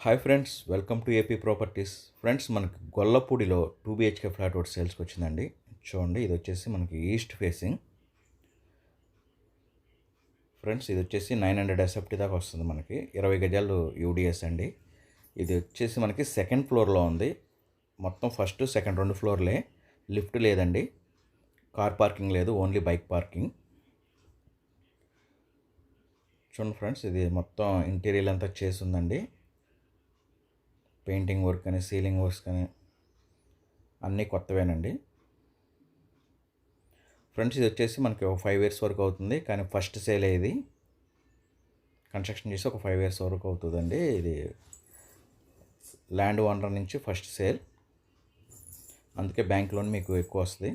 Hi friends, welcome to AP properties. Friends, మనకి గొల్లపూడిలో 2 BHK flat ఒకటి సేల్స్కి వచ్చిందండి. చూడండి, ఇది వచ్చేసి మనకి ఈస్ట్ ఫేసింగ్. ఫ్రెండ్స్, ఇది వచ్చేసి 900 SFT దాకా వస్తుంది. మనకి 20 గజాలు యూడిఎస్ అండి. ఇది వచ్చేసి మనకి సెకండ్ ఫ్లోర్లో ఉంది. మొత్తం ఫస్ట్ సెకండ్ 2 ఫ్లోర్లే. లిఫ్ట్ లేదండి, కార్ పార్కింగ్ లేదు, ఓన్లీ బైక్ పార్కింగ్. చూడండి ఫ్రెండ్స్, ఇది మొత్తం ఇంటీరియర్ అంతా చేసి ఉందండి. పెయింటింగ్ వర్క్ కానీ సీలింగ్ వర్క్స్ కానీ అన్నీ కొత్తవేనండి. ఫ్రెండ్స్, ఇది వచ్చేసి మనకి ఒక 5 years వరకు అవుతుంది, కానీ ఫస్ట్ సేల్ ఇది. కన్స్ట్రక్షన్ చేసి ఒక 5 years వరకు అవుతుందండి. ఇది ల్యాండ్ ఓనర్ నుంచి ఫస్ట్ సేల్, అందుకే బ్యాంక్ లోన్ మీకు ఎక్కువ వస్తుంది.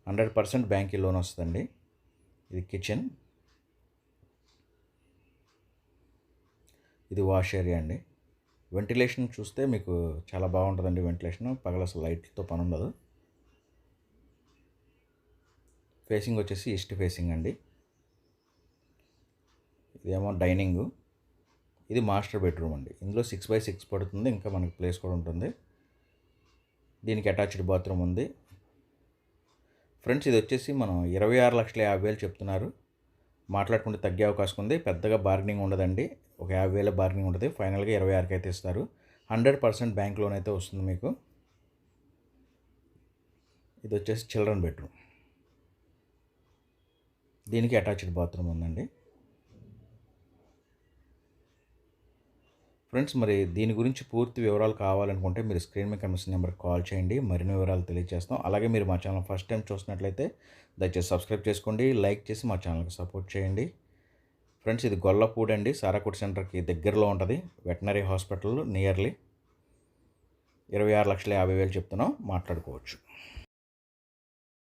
100% బ్యాంక్ లోన్ వస్తుందండి. ఇది కిచెన్, ఇది వాష్ ఏరియా అండి. వెంటిలేషన్ చూస్తే మీకు చాలా బాగుంటుందండి. వెంటిలేషన్ పగల అసలు లైట్తో పని ఉండదు. ఫేసింగ్ వచ్చేసి ఈస్ట్ ఫేసింగ్ అండి. ఇదేమో డైనింగ్, ఇది మాస్టర్ బెడ్రూమ్ అండి. ఇందులో 6x6 పడుతుంది, ఇంకా మనకి ప్లేస్ కూడా ఉంటుంది. దీనికి అటాచ్డ్ బాత్రూమ్ ఉంది. ఫ్రెండ్స్, ఇది వచ్చేసి మనం 26,50,000 చెప్తున్నారు. మాట్లాడుకుంటే తగ్గే అవకాశం ఉంది. పెద్దగా బార్గెనింగ్ ఉండదండి, ఒక 50,000 బార్గెనింగ్ ఉంటుంది. ఫైనల్గా 26,000 అయితే ఇస్తారు. 100% బ్యాంక్ లోన్ అయితే వస్తుంది మీకు. ఇది వచ్చేసి చిల్డ్రన్ బెడ్రూమ్, దీనికి అటాచ్డ్ బాత్రూమ్ ఉందండి. ఫ్రెండ్స్, మరి దీని గురించి పూర్తి వివరాలు కావాలనుకుంటే మీరు స్క్రీన్ మీద కనిపిస్తున్న నెంబర్కి కాల్ చేయండి, మరిన్ని వివరాలు తెలియజేస్తాం. అలాగే మీరు మా ఛానల్ ఫస్ట్ టైం చూసినట్లయితే దయచేసి సబ్స్క్రైబ్ చేసుకోండి, లైక్ చేసి మా ఛానల్కి సపోర్ట్ చేయండి. ఫ్రెండ్స్, ఇది గొల్లపూడి అండి, సారాకుట్ సెంటర్కి దగ్గరలో ఉంటుంది. Veterinary hospital nearly. 26,50,000 చెప్తున్నాం, మాట్లాడుకోవచ్చు.